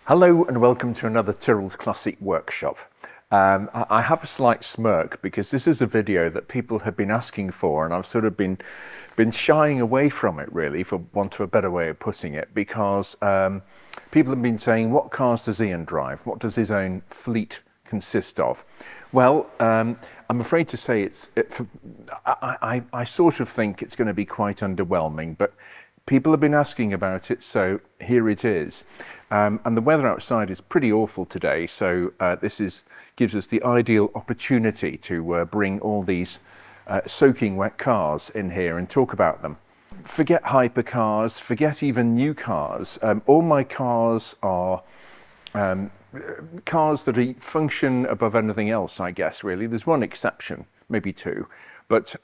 Hello and welcome to another Tyrrell's Classic Workshop. I have a slight smirk because this is a video that people have been asking for, and I've sort of been shying away from it, really, for want of a better way of putting it, because people have been saying, what cars does Iain drive? What does his own fleet consist of? Well, I'm afraid to say I sort of think it's going to be quite underwhelming, but people have been asking about it, so here it is. And the weather outside is pretty awful today, so this gives us the ideal opportunity to bring all these soaking wet cars in here and talk about them. Forget hypercars, forget even new cars. All my cars are cars that function above anything else, I guess, really. There's one exception, maybe two, but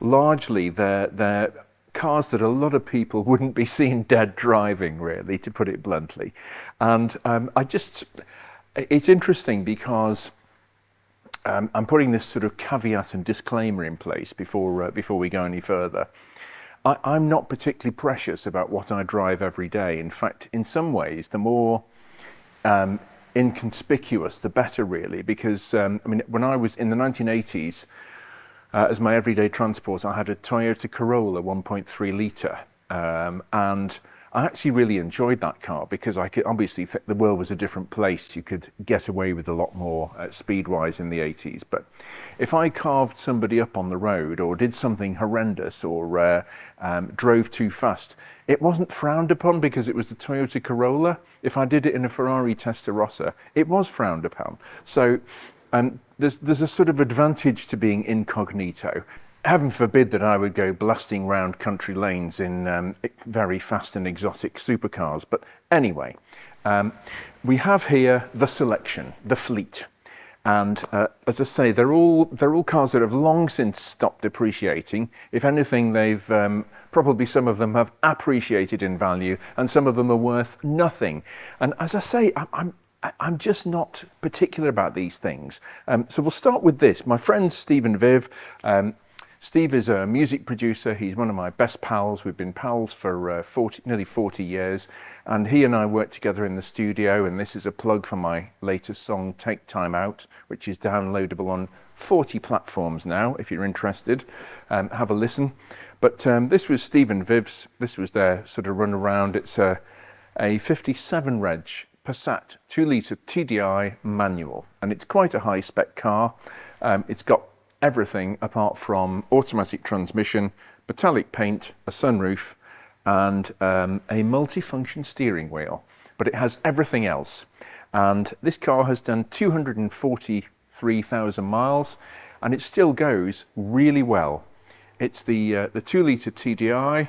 largely they're cars that a lot of people wouldn't be seen dead driving, really, to put it bluntly. And it's interesting because I'm putting this sort of caveat and disclaimer in place before we go any further. I'm not particularly precious about what I drive every day. In fact, in some ways, the more inconspicuous, the better, really, because when I was in the 1980s, as my everyday transport, I had a Toyota Corolla 1.3 litre, and I actually really enjoyed that car because I could obviously think the world was a different place. You could get away with a lot more speed-wise in the 80s. But if I carved somebody up on the road or did something horrendous or drove too fast, it wasn't frowned upon because it was the Toyota Corolla. If I did it in a Ferrari Testarossa, it was frowned upon. So there's a sort of advantage to being incognito. Heaven forbid that I would go blasting round country lanes in very fast and exotic supercars. But anyway, we have here the selection, the fleet. And as I say, they're all cars that have long since stopped depreciating. If anything, they've probably some of them have appreciated in value, and some of them are worth nothing. And as I say, I'm just not particular about these things. So we'll start with this. My friend Steve and Viv. Steve is a music producer. He's one of my best pals. We've been pals for nearly 40 years. And he and I work together in the studio. And this is a plug for my latest song, Take Time Out, which is downloadable on 40 platforms now, if you're interested. Have a listen. But this was Steve and Viv's. This was their sort of run around. It's a 57 Reg Passat 2-litre TDI manual, and it's quite a high-spec car. It's got everything apart from automatic transmission, metallic paint, a sunroof, and a multifunction steering wheel. But it has everything else. And this car has done 243,000 miles, and it still goes really well. It's the 2-litre TDI.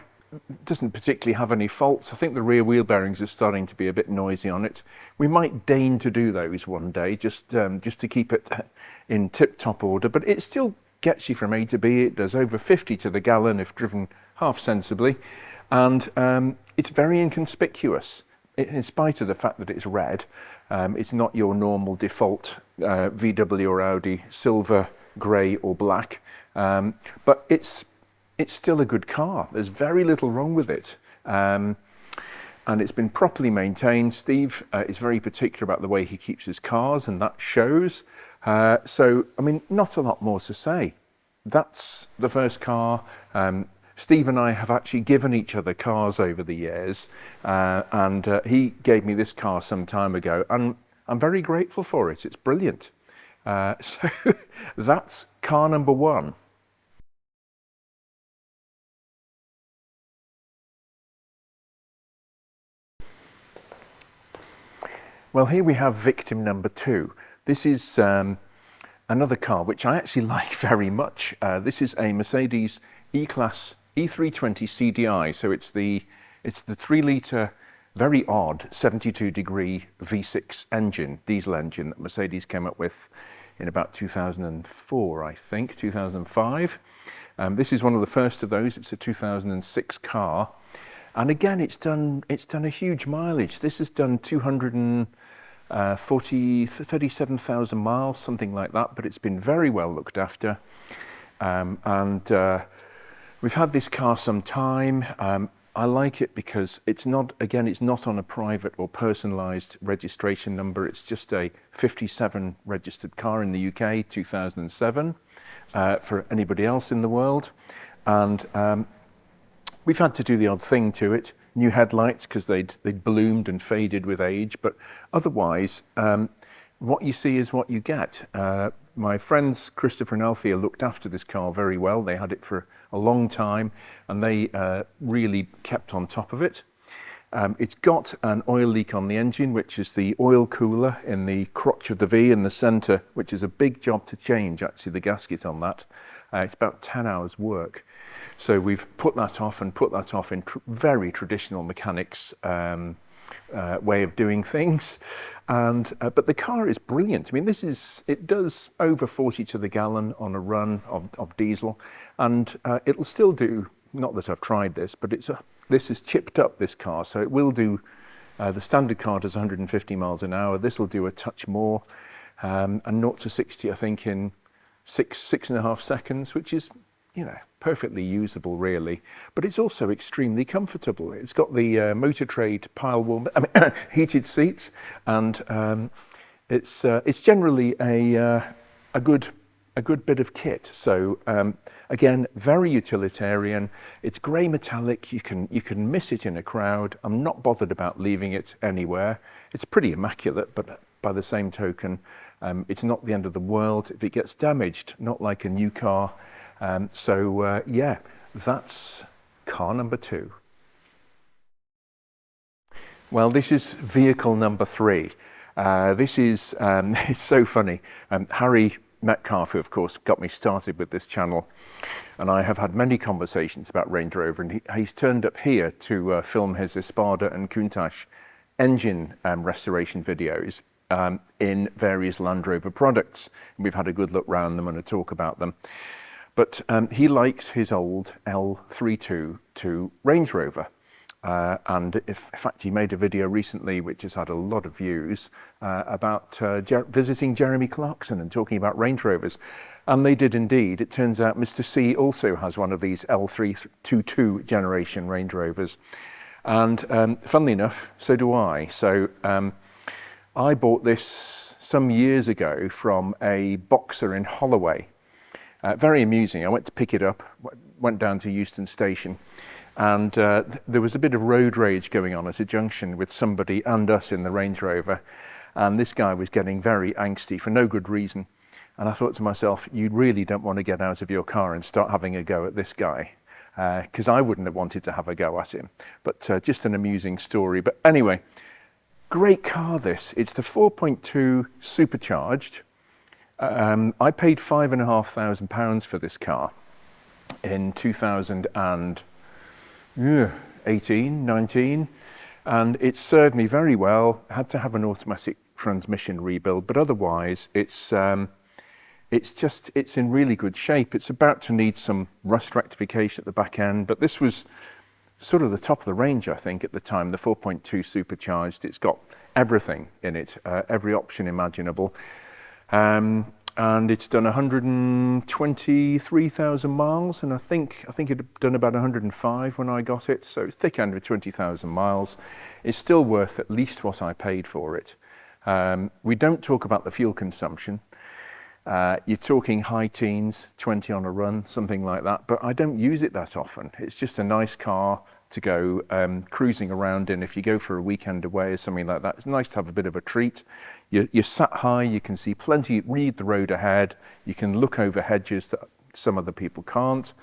Doesn't particularly have any faults. I think the rear wheel bearings are starting to be a bit noisy on it. We might deign to do those one day, just to keep it in tip-top order, but it still gets you from A to B. It does over 50 to the gallon if driven half sensibly, and it's very inconspicuous, in spite of the fact that it's red. It's not your normal default VW or Audi silver, grey or black, but it's still a good car. There's very little wrong with it. And it's been properly maintained. Steve is very particular about the way he keeps his cars, and that shows. So, not a lot more to say. That's the first car. Steve and I have actually given each other cars over the years, and he gave me this car some time ago, and I'm very grateful for it. It's brilliant. So that's car number one. Well, here we have victim number two. This is another car which I actually like very much. This is a Mercedes E-Class E320 CDI. So it's the 3-litre, very odd 72-degree V6 engine, diesel engine that Mercedes came up with in about 2004, I think, 2005. This is one of the first of those. It's a 2006 car. And again, it's done a huge mileage. This has done 37,000 miles, something like that, but it's been very well looked after. We've had this car some time. I like it because it's not, again, it's not on a private or personalised registration number. It's just a 57 registered car in the UK, 2007, for anybody else in the world. And we've had to do the odd thing to it. New headlights, because they'd bloomed and faded with age. But otherwise, what you see is what you get. My friends Christopher and Althea looked after this car very well. They had it for a long time, and they really kept on top of it. It's got an oil leak on the engine, which is the oil cooler in the crotch of the V in the centre, which is a big job to change, actually, the gasket on that. It's about 10 hours work. So we've put that off and put that off in very traditional mechanics way of doing things. And but the car is brilliant. I mean, it does over 40 to the gallon on a run of diesel, and it'll still do, not that I've tried this, but this is chipped up, this car, so it will do, the standard car does 150 miles an hour. This will do a touch more, and 0 to 60, I think, in 6.5 seconds, which is, perfectly usable, really. But it's also extremely comfortable. It's got the Motor Trade pile warm, heated seats, and it's generally a good bit of kit. So again, very utilitarian. It's grey metallic. You can miss it in a crowd. I'm not bothered about leaving it anywhere. It's pretty immaculate, but by the same token, it's not the end of the world if it gets damaged. Not like a new car. Yeah, that's car number 2. Well, this is vehicle number 3. This is, it's so funny. Harry Metcalf, who of course got me started with this channel, and I have had many conversations about Range Rover, and he's turned up here to film his Espada and Countach engine restoration videos in various Land Rover products. We've had a good look round them and a talk about them. But he likes his old L32 Range Rover. And in fact, he made a video recently which has had a lot of views about visiting Jeremy Clarkson and talking about Range Rovers. And they did indeed. It turns out Mr. C also has one of these L322 generation Range Rovers. And funnily enough, so do I. So I bought this some years ago from a boxer in Holloway. Very amusing. I went to pick it up, went down to Euston Station, and there was a bit of road rage going on at a junction with somebody and us in the Range Rover, and this guy was getting very angsty for no good reason. And I thought to myself, you really don't want to get out of your car and start having a go at this guy, because I wouldn't have wanted to have a go at him. But just an amusing story. But anyway, great car this. It's the 4.2 Supercharged. I paid £5,500 for this car in 2018, 19, and it served me very well. I had to have an automatic transmission rebuild, but otherwise it's in really good shape. It's about to need some rust rectification at the back end, but this was sort of the top of the range, I think, at the time, the 4.2 Supercharged. It's got everything in it, every option imaginable. And it's done 123,000 miles, and I think it had done about 105 when I got it, so it's thick end with 20,000 miles. It's still worth at least what I paid for it. We don't talk about the fuel consumption. You're talking high teens, 20 on a run, something like that, but I don't use it that often. It's just a nice car to go cruising around in if you go for a weekend away or something like that. It's nice to have a bit of a treat. You're sat high, you can see plenty, read the road ahead, you can look over hedges that some other people can't.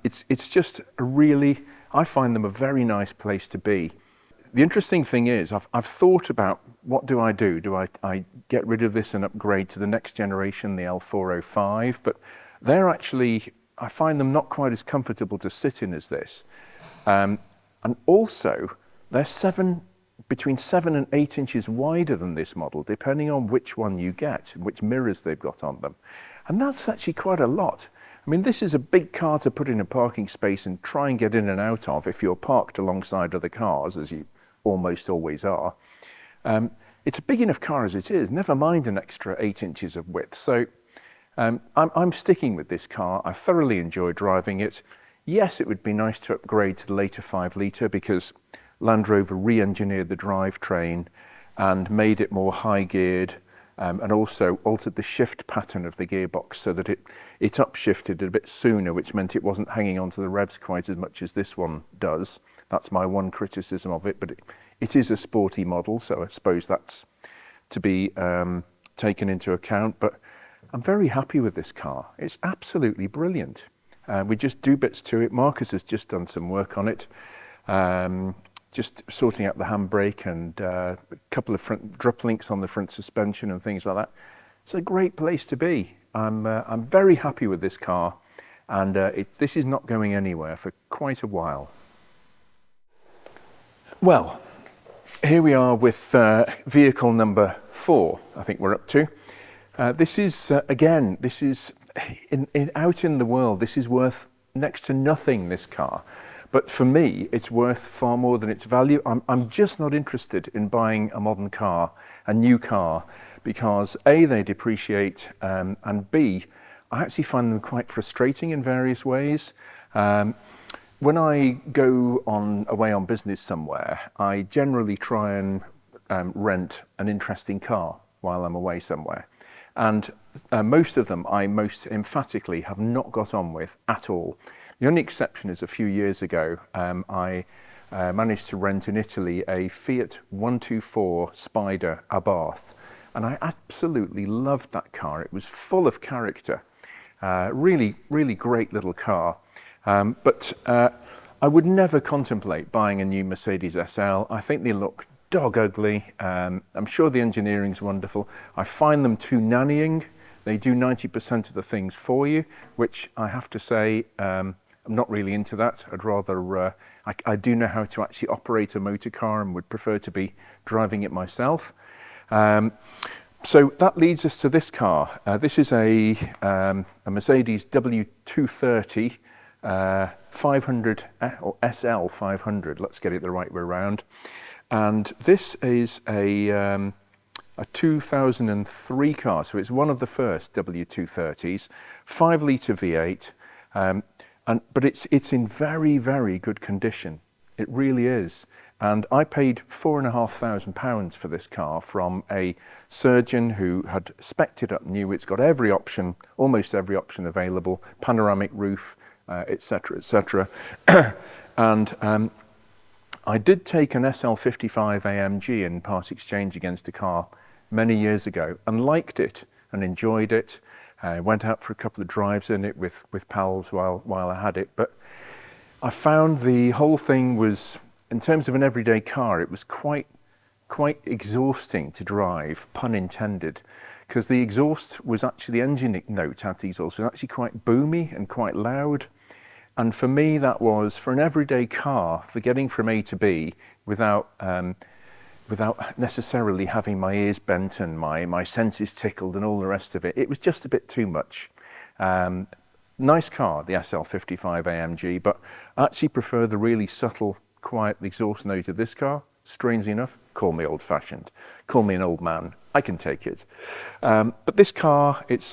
It's just a really, I find them a very nice place to be. The interesting thing is, I've thought about what do I do? Do I get rid of this and upgrade to the next generation, the L405? But they're actually, I find them not quite as comfortable to sit in as this. And also, they're between 7 and 8 inches wider than this model, depending on which one you get, which mirrors they've got on them. And that's actually quite a lot. I mean, this is a big car to put in a parking space and try and get in and out of if you're parked alongside other cars, as you almost always are. It's a big enough car as it is, never mind an extra 8 inches of width. So I'm sticking with this car. I thoroughly enjoy driving it. Yes, it would be nice to upgrade to the later 5 litre because Land Rover re-engineered the drivetrain and made it more high-geared, and also altered the shift pattern of the gearbox so that it upshifted a bit sooner, which meant it wasn't hanging onto the revs quite as much as this one does. That's my one criticism of it, but it is a sporty model, so I suppose that's to be taken into account. But I'm very happy with this car. It's absolutely brilliant. We just do bits to it. Marcus has just done some work on it, just sorting out the handbrake and a couple of front drop links on the front suspension and things like that. It's a great place to be. I'm very happy with this car, and this is not going anywhere for quite a while. Well, here we are with vehicle number 4, I think we're up to. This is, again, this is, out in the world, this is worth next to nothing, this car. But for me, it's worth far more than its value. I'm just not interested in buying a modern car, a new car, because A, they depreciate, and B, I actually find them quite frustrating in various ways. When I go away on business somewhere, I generally try and rent an interesting car while I'm away somewhere. And most of them I most emphatically have not got on with at all. The only exception is a few years ago, I managed to rent in Italy a Fiat 124 Spider Abarth, and I absolutely loved that car. It was full of character, really, really great little car. But I would never contemplate buying a new Mercedes SL. I think they look dog ugly. I'm sure the engineering's wonderful. I find them too nannying. They do 90% of the things for you, which I have to say, I'm not really into that. I'd rather, I do know how to actually operate a motor car and would prefer to be driving it myself. So that leads us to this car. This is a Mercedes W230 500 or SL500. Let's get it the right way around. And this is a 2003 car, so it's one of the first W230s, 5 litre V8, but it's in very, very good condition. It really is. And I paid £4,500 for this car from a surgeon who had spec'd it up new. It's got every option, almost every option available, panoramic roof, etc., etc. And I did take an SL55 AMG in part exchange against a car many years ago and liked it and enjoyed it. I went out for a couple of drives in it with pals while I had it. But I found the whole thing was, in terms of an everyday car, it was quite exhausting to drive, pun intended, because the exhaust was actually, the engine note at the exhaust was actually quite boomy and quite loud. And for me, that was, for an everyday car, for getting from A to B without necessarily having my ears bent and my senses tickled and all the rest of it, it was just a bit too much. Nice car, the SL55 AMG, but I actually prefer the really subtle, quiet exhaust note of this car. Strangely enough, call me old-fashioned, call me an old man, I can take it. But this car, it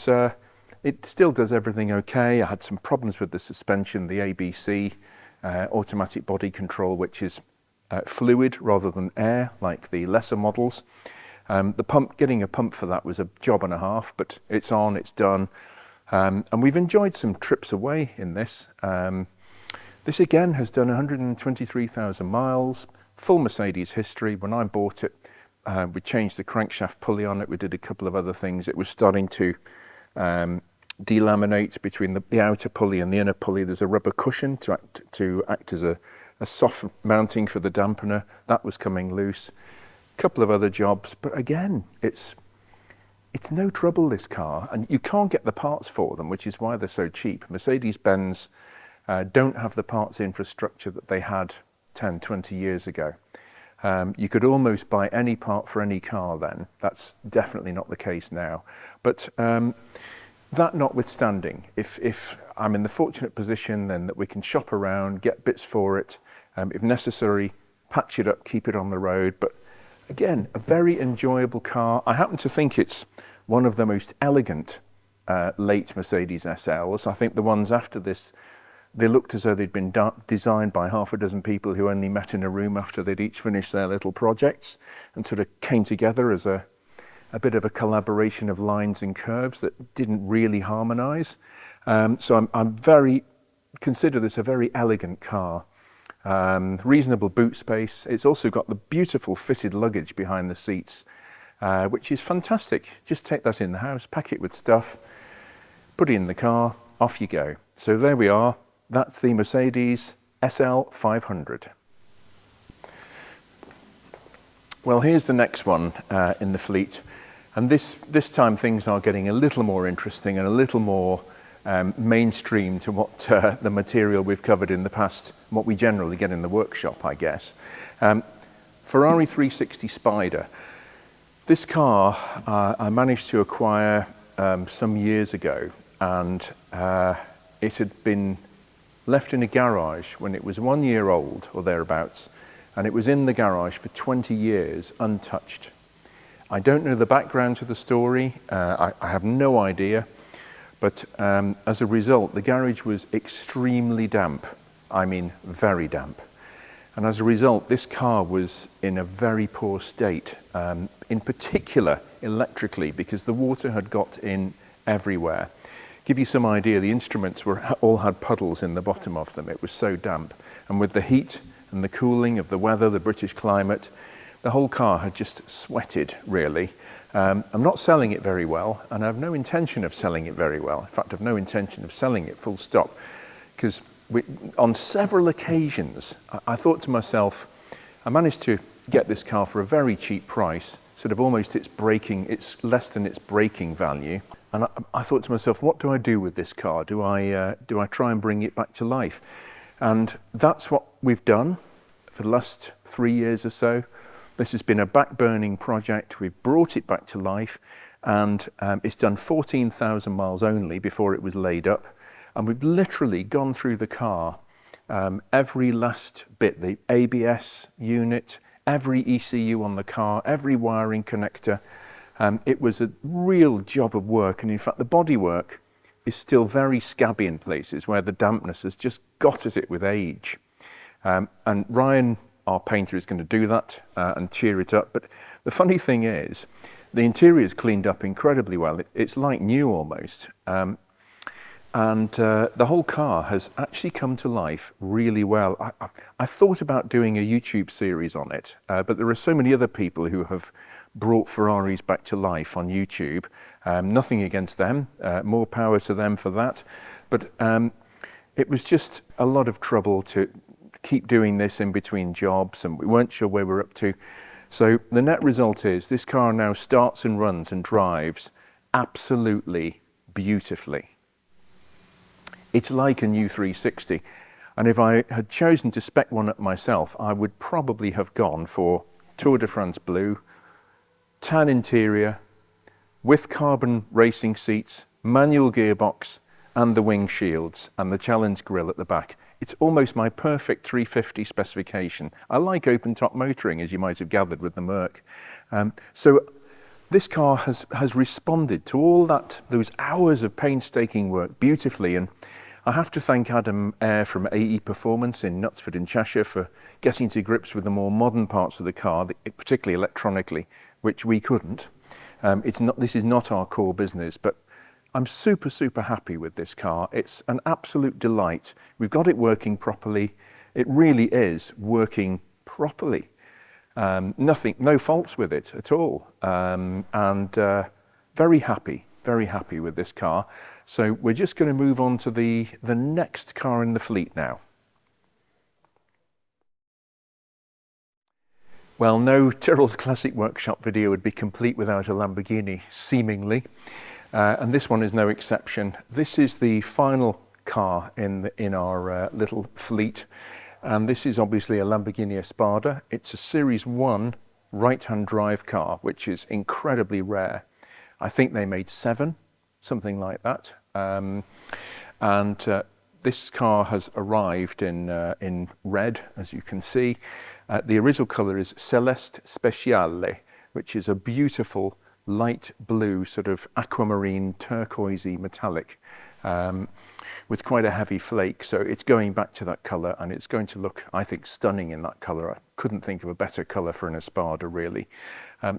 still does everything okay. I had some problems with the suspension, the ABC, automatic body control, which is fluid rather than air, like the lesser models. The pump, getting a pump for that was a job and a half, but it's on, it's done. And we've enjoyed some trips away in this. This again has done 123,000 miles, full Mercedes history. When I bought it, we changed the crankshaft pulley on it. We did a couple of other things. It was starting to delaminate between the outer pulley and the inner pulley. There's a rubber cushion to act as a soft mounting for the dampener. That was coming loose. A couple of other jobs, but again, it's no trouble, this car, and you can't get the parts for them, which is why they're so cheap. Mercedes-Benz don't have the parts infrastructure that they had 10, 20 years ago. You could almost buy any part for any car then. That's definitely not the case now. But that notwithstanding, if I'm in the fortunate position then that we can shop around, get bits for it, if necessary, patch it up, keep it on the road. But again, a very enjoyable car. I happen to think it's one of the most elegant late Mercedes SLs. I think the ones after this, They looked as though they'd been designed by half a dozen people who only met in a room after they'd each finished their little projects, and sort of came together as a bit of a collaboration of lines and curves that didn't really harmonise. So I'm consider this a very elegant car. Reasonable boot space. It's also got the beautiful fitted luggage behind the seats, which is fantastic. Just take that in the house, pack it with stuff, put it in the car, off you go. So there we are. That's the Mercedes SL500. Well, here's the next one in the fleet. And this time things are getting a little more interesting and a little more mainstream to what the material we've covered in the past, what we generally get in the workshop, I guess. Ferrari 360 Spider. This car I managed to acquire some years ago, and it had been left in a garage when it was 1 year old or thereabouts, and it was in the garage for 20 years untouched. I don't know the background to the story, I have no idea, but as a result the garage was extremely damp, I mean very damp, and as a result this car was in a very poor state, in particular electrically, because the water had got in everywhere. Give you some idea, the instruments all had puddles in the bottom of them. It was so damp. And with the heat and the cooling of the weather, the British climate, the whole car had just sweated, really. I'm not selling it very well, and I have no intention of selling it very well. In fact, I have no intention of selling it full stop, because on several occasions, I thought to myself, I managed to get this car for a very cheap price, sort of almost it's less than its breaking value. And I thought to myself, what do I do with this car? Do I try and bring it back to life? And that's what we've done for the last 3 years or so. This has been a back-burning project. We've brought it back to life, and it's done 14,000 miles only before it was laid up. And we've literally gone through the car, every last bit, the ABS unit, every ECU on the car, every wiring connector. It was a real job of work, and in fact the bodywork is still very scabby in places where the dampness has just got at it with age. And Ryan, our painter, is going to do that and cheer it up. But the funny thing is, the interior is cleaned up incredibly well. It's like new almost. And the whole car has actually come to life really well. I thought about doing a YouTube series on it, but there are so many other people who have brought Ferraris back to life on YouTube. Nothing against them, more power to them for that. But it was just a lot of trouble to keep doing this in between jobs, and we weren't sure where we're up to. So the net result is this car now starts and runs and drives absolutely beautifully. It's like a new 360. And if I had chosen to spec one up myself, I would probably have gone for Tour de France blue, tan interior, with carbon racing seats, manual gearbox, and the wing shields, and the Challenge grille at the back. It's almost my perfect 350 specification. I like open-top motoring, as you might have gathered with the Merc. So this car has responded to all those hours of painstaking work beautifully, and I have to thank Adam Eyre from AE Performance in Knutsford in Cheshire for getting to grips with the more modern parts of the car, particularly electronically, which we couldn't. This is not our core business, but I'm super, super happy with this car. It's an absolute delight. We've got it working properly. It really is working properly. No faults with it at all. Very happy with this car. So we're just going to move on to the next car in the fleet now. Well, no Tyrrell Classic Workshop video would be complete without a Lamborghini, seemingly. And this one is no exception. This is the final car in our little fleet. And this is obviously a Lamborghini Espada. It's a Series 1 right-hand drive car, which is incredibly rare. I think they made 7, something like that. This car has arrived in red, as you can see. The original colour is Celeste Speciale, which is a beautiful light blue, sort of aquamarine, turquoisey metallic, with quite a heavy flake. So it's going back to that colour, and it's going to look, I think, stunning in that colour. I couldn't think of a better colour for an Espada, really.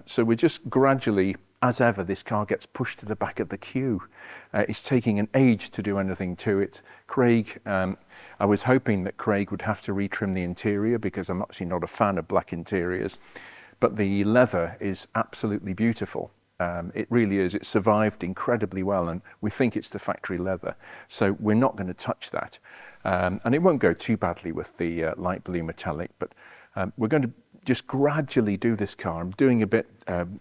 So we're just gradually, as ever, this car gets pushed to the back of the queue. It's taking an age to do anything to it. Craig, I was hoping that Craig would have to retrim the interior, because I'm actually not a fan of black interiors, but the leather is absolutely beautiful. It really is. It survived incredibly well, and we think it's the factory leather. So we're not going to touch that. And it won't go too badly with the light blue metallic, but we're going to just gradually do this car. I'm doing a bit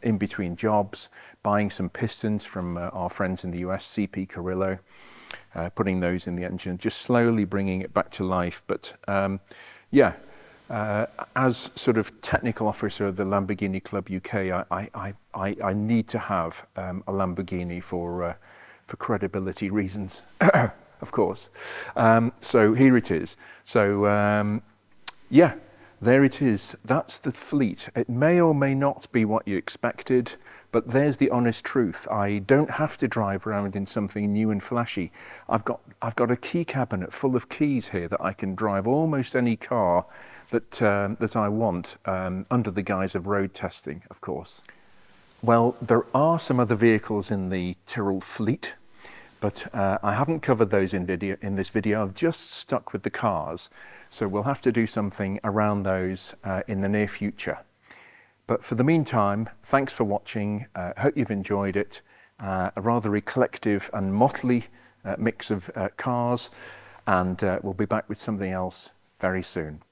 in between jobs, buying some pistons from our friends in the US, CP Carrillo, putting those in the engine, just slowly bringing it back to life. But yeah, as sort of technical officer of the Lamborghini Club UK, I need to have a Lamborghini for credibility reasons, of course. So here it is. So yeah, there it is. That's the fleet. It may or may not be what you expected, but there's the honest truth. I don't have to drive around in something new and flashy. I've got a key cabinet full of keys here that I can drive almost any car that I want, under the guise of road testing, of course. Well, there are some other vehicles in the Tyrrell fleet, but I haven't covered those in this video. I've just stuck with the cars, so we'll have to do something around those in the near future. But for the meantime, thanks for watching. Hope you've enjoyed it. A rather eclectic and motley mix of cars, and we'll be back with something else very soon.